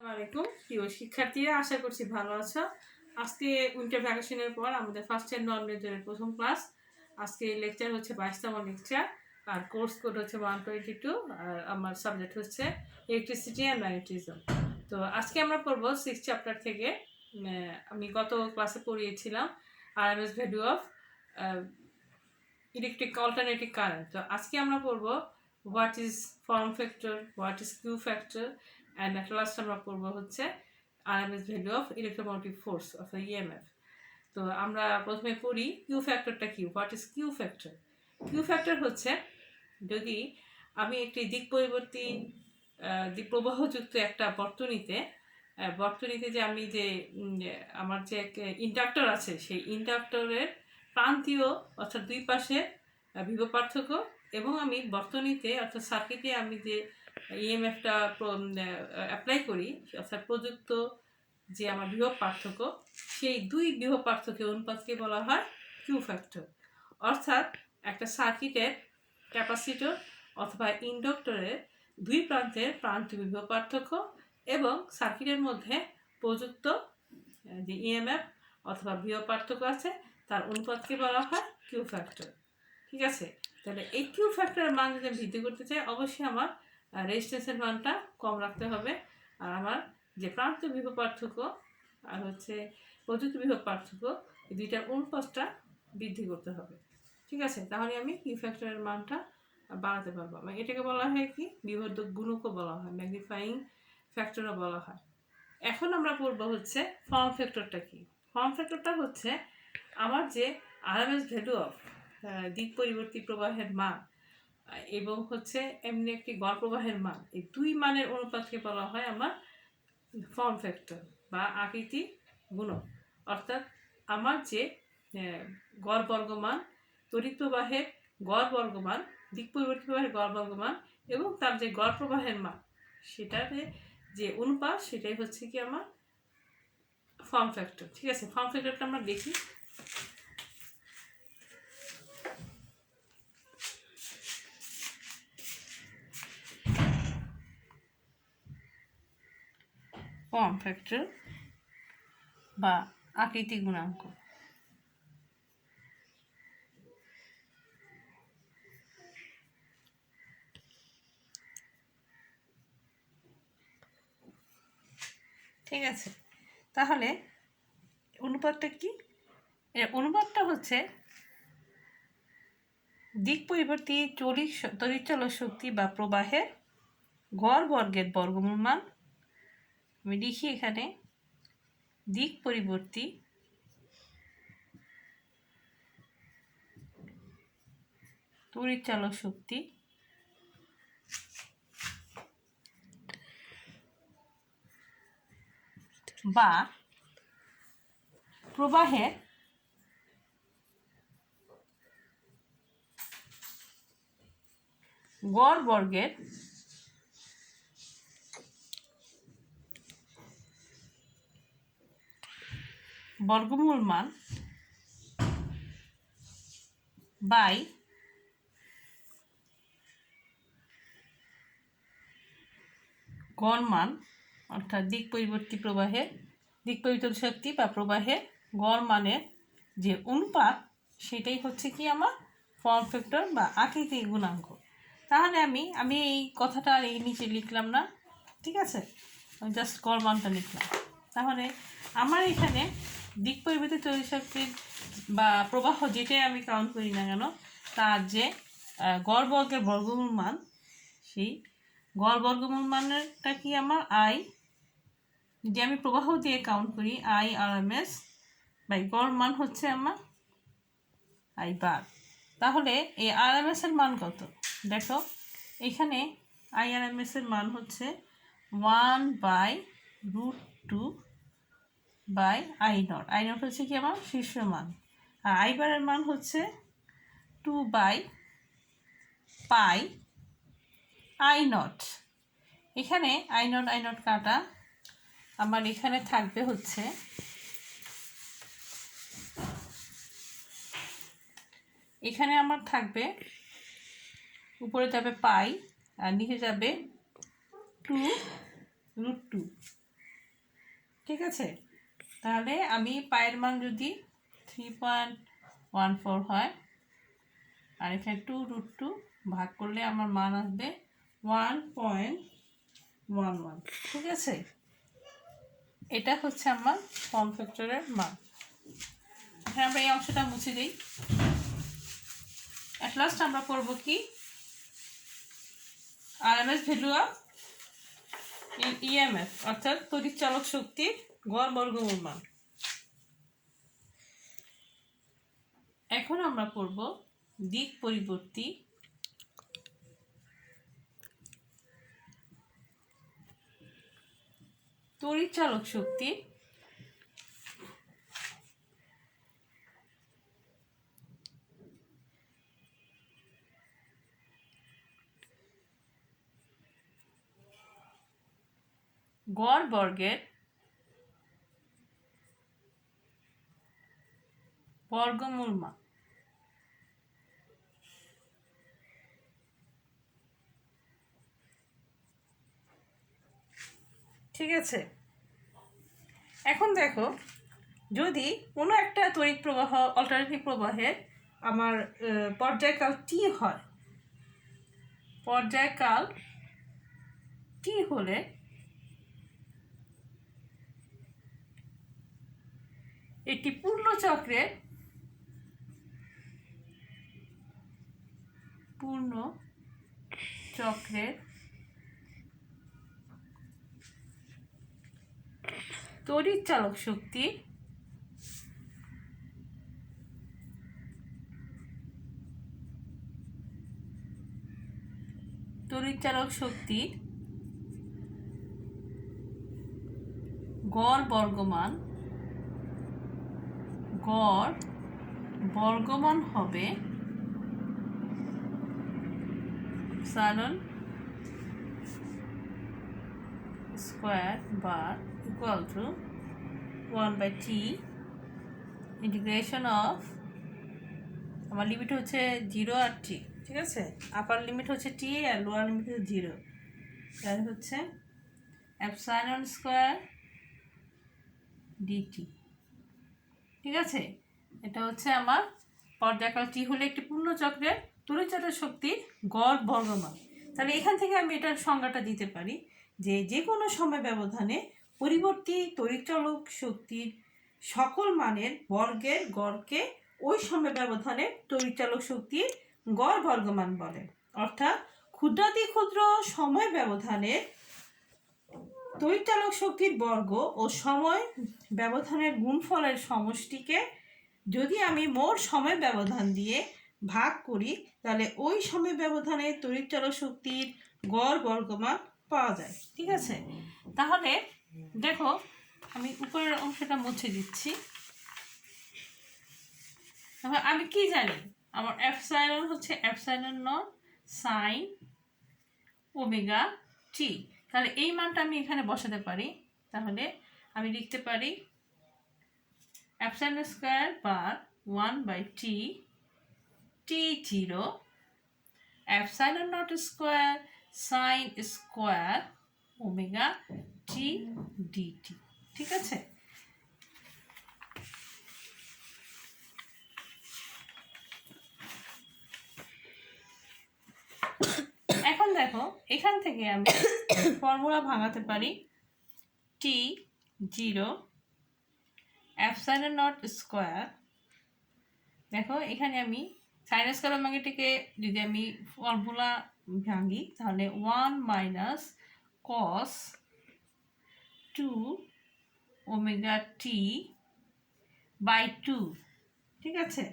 আসসালামাইকুম প্রিয় শিক্ষার্থীরা, আশা করছি ভালো আছো। আজকে উইন্টার ভ্যাকেশনের পর আমাদের ফার্স্ট ইয়ার নন মেজরের প্রথম ক্লাস। আজকে লেকচার হচ্ছে 22তম লেকচার, আর কোর্স কোড হচ্ছে 122, আর আমার সাবজেক্ট হচ্ছে ইলেকট্রিসিটি অ্যান্ড ম্যাগনেটিজম। তো আজকে আমরা পড়বো 6 চ্যাপ্টার থেকে। আমি গত ক্লাসে পড়িয়েছিলাম RMS value of electric alternating current. তো আজকে আমরা পড়বো what is form factor, what is Q factor, and at last আমরা পড়বো হচ্ছে RMS value of electromotive force of EMF. তো আমরা প্রথমে পড়ি কিউ ফ্যাক্টরটা কি, what is Q factor. Q factor হচ্ছে যদি আমি একটি দিক পরিবর্তী দিক প্রবাহযুক্ত একটা বর্তনীতে যে আমি যে আমার যে ইন্ডাক্টর আছে, সেই ইন্ডাক্টরের প্রান্তীয় অর্থাৎ দুই পাশে বিভব পার্থক্য, এবং আমি বর্তনীতে অর্থাৎ সার্কিটে আমি যে ইএমএফটা অ্যাপ্লাই করি অর্থাৎ প্রযুক্ত যে আমার বিভব পার্থক্য, সেই দুই বিভব পার্থক্যের অনুপাতকে বলা হয় কিউ ফ্যাক্টর। অর্থাৎ একটা সার্কিটের ক্যাপাসিটর অথবা ইন্ডাক্টরের দুই প্রান্তের প্রান্তীয় বিভব পার্থক্য এবং সার্কিটের মধ্যে প্রযুক্ত যে ইএমএফ অথবা বিভব পার্থক্য আছে তার অনুপাতকে বলা হয় কিউ ফ্যাক্টর। ঠিক আছে, তাহলে এই কিউ ফ্যাক্টরের মান যদি আমি বৃদ্ধি করতে চাই, অবশ্যই আমার রেজিস্ট্যান্সের মানটা কম রাখতে হবে, আর আমার যে প্রান্তীয় বিভব পার্থক্য আর হচ্ছে প্রযুক্ত বিভব পার্থক্য, এই দুইটার অনুপাতটা বৃদ্ধি করতে হবে। ঠিক আছে, তাহলে আমি কিউ ফ্যাক্টরের মানটা বাড়াতে পারবো। এটাকে বলা হয় কি, বিবর্ধক গুণকও বলা হয়, ম্যাগনিফাইং ফ্যাক্টরও বলা হয়। এখন আমরা পড়বো হচ্ছে ফর্ম ফ্যাক্টরটা কি। ফর্ম ফ্যাক্টরটা হচ্ছে আমার যে আরএমএস ভ্যালু অফ দিক পরিবর্তী প্রবাহের মান এবং হচ্ছে এমনি একটি গড় প্রবাহের মান, এই দুই মানের অনুপাতকে বলা হয় আমার ফর্ম ফ্যাক্টর বা আকৃতি গুণক। অর্থাৎ আমার যে গড় বর্গমান, তড়িৎ প্রবাহের গড় বর্গমান, দিক পরিবর্তী প্রবাহের গড় বর্গমান এবং তার যে গড় প্রবাহের মান, সেটার যে অনুপাত, সেটাই হচ্ছে কি আমার ফর্ম ফ্যাক্টর। ঠিক আছে, ফর্ম ফ্যাক্টরটা আমরা দেখি। ফর্ম ফ্যাক্টর বা আকৃতি গুণাঙ্ক। ঠিক আছে, তাহলে অনুপাতটা কি? এর অনুপাতটা হচ্ছে দিক পরিবর্তী তড়িৎচলক শক্তি বা প্রবাহের গড় বর্গের বর্গমূল মান। আমি লিখি এখানে দিক পরিবর্তী তড়িৎচলক শক্তি বা প্রবাহের গড় বর্গের বর্গমূল মান বাই গড় মান, অর্থাৎ দিক পরিবর্তী শক্তি বা প্রবাহের গড় মানের যে অনুপাত, সেটাই হচ্ছে কি আমার ফর্ম ফ্যাক্টর বা আকৃতি গুণাঙ্ক। তাহলে আমি এই কথাটা আর এই নিচে লিখলাম না, ঠিক আছে, আমি জাস্ট গড় মানটা লিখলাম। তাহলে আমার এখানে দিক পরিবর্তী তড়িৎ শক্তির বা প্রবাহ যেটাই আমি কাউন্ট করি না কেন, তার যে গড় বর্গের বর্গমূল মান, সেই গড় বর্গমূল মানেরটা কি আমার আই, যে আমি প্রবাহ দিয়ে কাউন্ট করি আই আরএমএস বাই গড় মান হচ্ছে আমার আই বার। তাহলে এই আরএমএস এর মান কত দেখো, এখানে আই আরএমএস এর মান হচ্ছে 1/√2 by I nought. I nought হচ্ছে কি আমার শীর্ষ মান, আর আই বারের মান হচ্ছে 2/π আই নট। এখানে আই নট কাটা, আমার এখানে থাকবে হচ্ছে এখানে আমার থাকবে উপরে যাবে পাই আর নিচে যাবে 2√2। ঠিক আছে, তাহলে আমি পায়ের মান যদি 3.14 হয় আর এখানে 2√2 ভাগ করলে আমার মান আসবে 1.11। ঠিক আছে, এটা হচ্ছে আমার ফর্ম ফ্যাক্টরের মান। এখন আমরা এই অংশটা মুছে দিই। অ্যাট লাস্ট আমরা করব কি, আরএমএস ভ্যালু অফ ইএমএফ অর্থাৎ তড়িৎচালক শক্তির গড় বর্গমূল মান। এখন আমরা করব দিক পরিবর্তী তড়িৎচালক শক্তি গড় বর্গের বর্গমূল মান। ঠিক আছে, এখন দেখো যদি কোনো একটা তড়িৎ প্রবাহ অল্টারনেটিভ প্রবাহের আমার পর্যায়কাল টি হয়, পর্যায়কাল টি হলে একটি পূর্ণ চক্রের তড়িৎচালক শক্তি গড় বর্গমান হবে সাইলন স্কোয়ার বা equal to 1/t integration of, আমার লিমিট হচ্ছে 0 আর t। ঠিক আছে, আপার লিমিট হচ্ছে t আর লোয়ার লিমিট হচ্ছে 0, তাহলে হচ্ছে এপসাইলন স্কোয়ার dt। ঠিক আছে, এটা হচ্ছে আমার পর্যায়কাল টি হলে একটি পূর্ণ চক্রের তড়িৎচালক শক্তির গড় বর্গমান। তাহলে এখান থেকে আমি এটার সংজ্ঞাটা দিতে পারি যে কোনো সময় ব্যবধানে পরিবর্তী তড়িৎচালক শক্তির সকল মানের বর্গের গড়কে ওই সময় ব্যবধানে তড়িৎচালক শক্তির গড় বর্গমান বলে। অর্থাৎ ক্ষুদ্রাতি ক্ষুদ্র সময় ব্যবধানে তড়িৎচালক শক্তির বর্গ ও সময় ব্যবধানের গুণফলের সমষ্টিকে যদি আমি মোট সময় ব্যবধান দিয়ে ভাগ করি তাহলে ওই সময় ব্যবধানে তড়িৎচালক শক্তির গড় বর্গমান পাওয়া যায়। ঠিক আছে, তাহলে দেখো আমি উপরের অংশটা মুছে দিচ্ছি। আমি কি জানি, আমার এপসাইলন হচ্ছে epsilon not sine omega t. তাহলে এই মানটা আমি এখানে বসাতে পারি। তাহলে আমি লিখতে পারি epsilon square bar 1/t t0 epsilon nought square sine square omega t dt. ঠিক আছে, এখন দেখো এখান থেকে আমি ফর্মুলা ভাঙাতে পারি t0 এপসাইলন নট স্কোয়ার। দেখো এখানে আমি সাইন স্কোয়ার ওমেগাটিকে যদি আমি ফর্মুলা ভাঙি তাহলে 1 minus cos 2 omega t by 2। ঠিক আছে,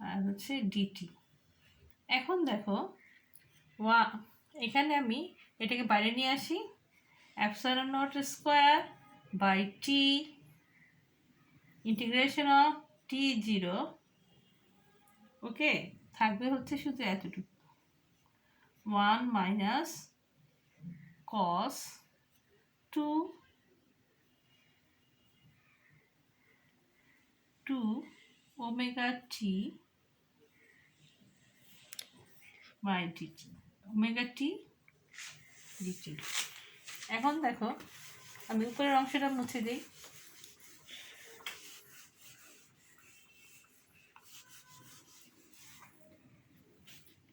আর হচ্ছে ডিটি। এখন দেখো এখানে আমি এটাকে বাইরে নিয়ে আসি, epsilon nought square by t integration of t0। Okay, থাকবে হচ্ছে শুধু এতটুকু 1 minus cos 2 omega t by dt, omega t dt. এখন দেখো আমি উপরের অংশটা মুছে দিই।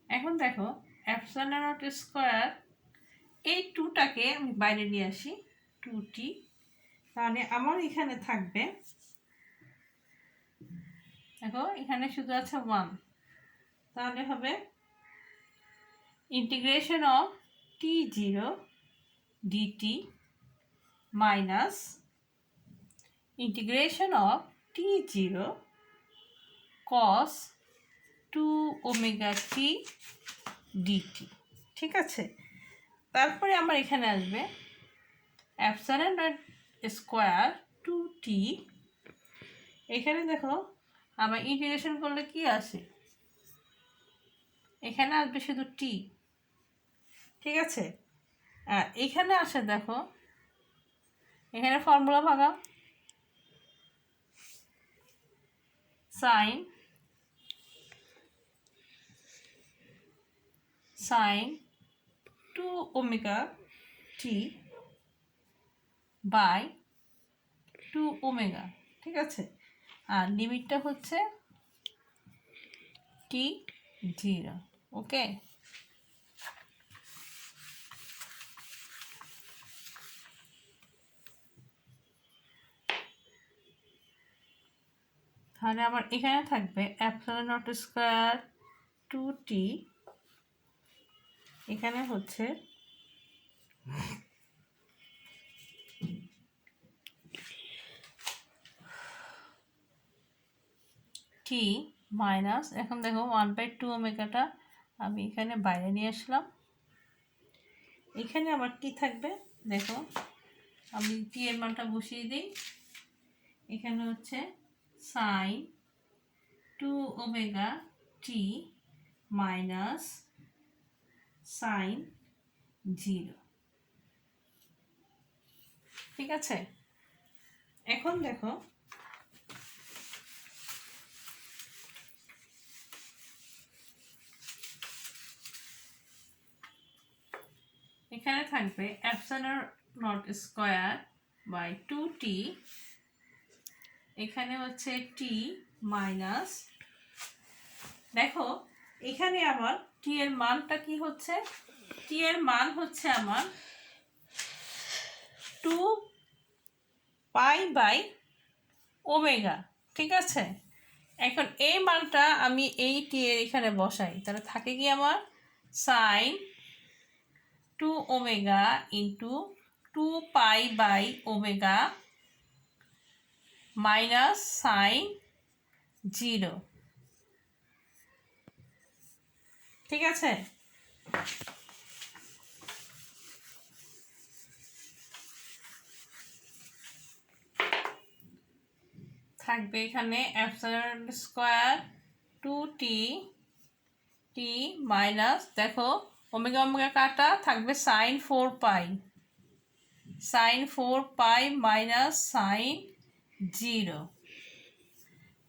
এখন দেখো এপসাইলন নট স্কোয়ার, এই 2টাকে আমি বাইরে নিয়ে আসি, 2t, তাহলে আমার এখানে থাকবে, দেখো এখানে শুধু আছে 1, তাহলে হবে integration of t0 dt minus integration of t0 cos 2 omega t dt। ঠিক আছে, তারপরে আমার এখানে আসবে এপসাইলন নট স্কোয়ার 2t, এখানে দেখো আবার ইন্টিগ্রেশন করলে কি আসে, এখানে আসবে শুধু t। ঠিক আছে, আর এখানে আসে দেখো, এখানে ফর্মুলা ভাঙা, sine 2 omega t by 2 omega. ঠিক আছে, আর লিমিটটা হচ্ছে t0। ওকে, তাহলে আমার এখানে থাকবে এপসাইলন নট স্কোয়ার 2t, এখানে হচ্ছে t মাইনাস, এখন দেখো 1/2 ওমেগাটা আমি এখানে বাইরে নিয়ে আসলাম, এখানে আমার কি থাকবে দেখো, আমি t এর মানটা বসিয়ে দিই, এখানে হচ্ছে sine 2 omega t minus sine 0। ঠিক আছে, এখন দেখো এখানে থাকবে epsilon nought square by 2t, এখানে হচ্ছে t মাইনাস, দেখো এখানে আমার t এর মানটা কি হচ্ছে, t এর মান হচ্ছে আমার 2 পাই বাই ওমেগা। ঠিক আছে, এখন এই মানটা আমি এই t এর এখানে বসাই, তাহলে থাকে কি আমার sine 2 omega into 2 pi by omega minus sine 0। ঠিক আছে, থাকবে এখানে এপসাইলন স্কোয়ার 2t মাইনাস, দেখো ওমেগা ওমেগা কাটা, থাকবে সাইন 4 পাই মাইনাস সাইন 0।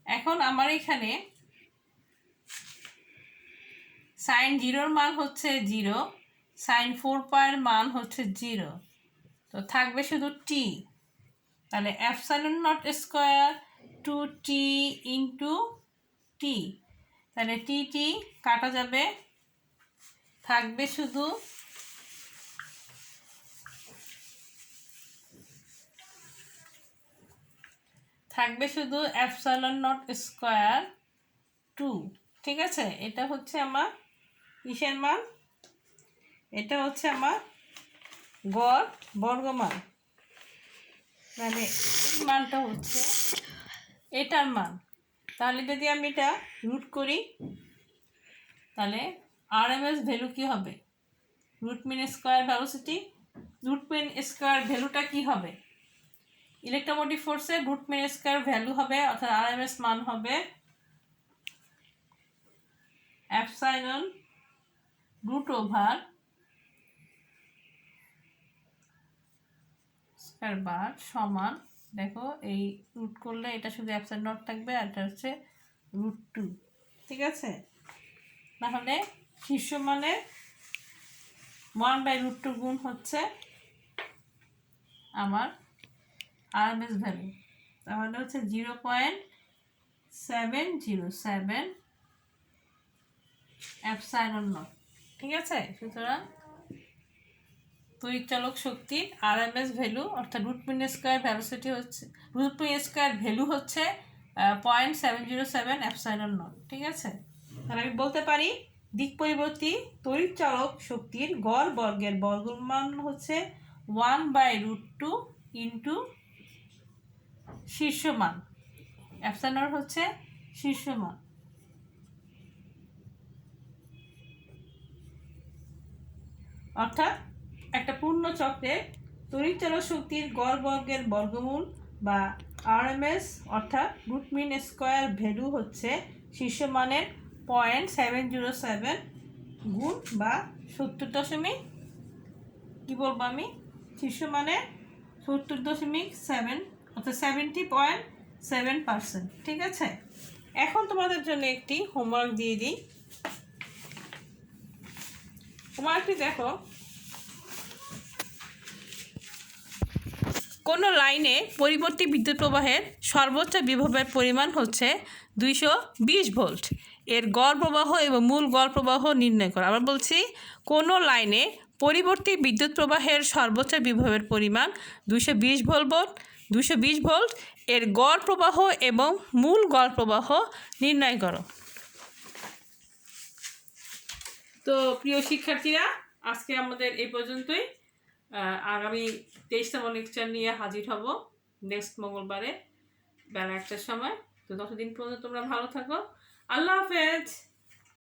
এখন আমার এখানে সাইন 0-র মান হচ্ছে 0, সাইন 4 পাইয়ের মান হচ্ছে 0, তো থাকবে শুধু t, তাহলে epsilon nought square 2t into t, তাহলে t কাটা যাবে, থাকবে শুধু এপসাইলন নট স্কোয়ার 2। ঠিক আছে, এটা হচ্ছে আমার কিসের মান, এটা হচ্ছে আমার গড় বর্গমান, মানে এই মানটা হচ্ছে এটার মান। তাহলে যদি আমি এটা রুট করি, তাহলে আরএমএস ভ্যালু কি হবে, root mean square velocity, root mean square ভ্যালুটা কি হবে, ইলেকট্রোমোটিভ ফোর্সের রুট মিন স্কোয়ার ভ্যালু হবে, অর্থাৎ আরএমএস মান হবে এপসাইলন রুট ওভার স্কোয়ার বার সমান, দেখো এই রুট করলে এটা শুধু এপসাইলন নট থাকবে, আর এটা হচ্ছে √2। ঠিক আছে, তাহলে শীর্ষ মানে 1/√2 গুণ হচ্ছে আমার আরএমএস ভ্যালু, তাহলে হচ্ছে 0.707 এপসাইলন নট। ঠিক আছে, সুতরাং তড়িৎচালক শক্তির আরএমএস ভ্যালু অর্থাৎ রুট মিন স্কয়ার ভ্যালোসিটি হচ্ছে রুট মিন স্কয়ার ভ্যালু হচ্ছে 0.707 এপসাইলন নট। ঠিক আছে, তাহলে আমি বলতে পারি দিক পরিবর্তী তড়িৎচালক শক্তির গড় বর্গের বর্গমান হচ্ছে 1/√2 ইন্টু শীর্ষমান, এপসাইলন নট হচ্ছে শীর্ষমান। অর্থাৎ একটা পূর্ণ চক্রে তড়িৎচালক শক্তির গড় বর্গের বর্গমূল বা আরএমএস অর্থাৎ রুট মিন স্কয়ার ভ্যালু হচ্ছে শীর্ষমানের 0.707 গুণ বা 70 কি বলবো আমি শীর্ষমানের 70.7 অর্থাৎ 70.7%। ঠিক আছে, এখন তোমাদের জন্য একটি হোমওয়ার্ক দিয়ে দিই। হোমওয়ার্কটি দেখো, কোনো লাইনে পরিবর্তী বিদ্যুৎ প্রবাহের সর্বোচ্চ বিভবের পরিমাণ হচ্ছে 220 ভোল্ট। এর গড় প্রবাহ এবং মূল গড় প্রবাহ নির্ণয় করো। আবার বলছি, কোনো লাইনে পরিবর্তী বিদ্যুৎ প্রবাহের সর্বোচ্চ বিভবের পরিমাণ 220 ভোল্ট, এর গড় প্রবাহ এবং মূল গড় প্রবাহ নির্ণয় করো। তো প্রিয় শিক্ষার্থীরা, আজকে আমাদের এই পর্যন্তই। আগামী 23তম লেকচার নিয়ে হাজির হব নেক্সট মঙ্গলবারে বেলা 1টার সময়। তো ততদিন পর্যন্ত তোমরা ভালো থাকো। আল্লাহ হাফেজ।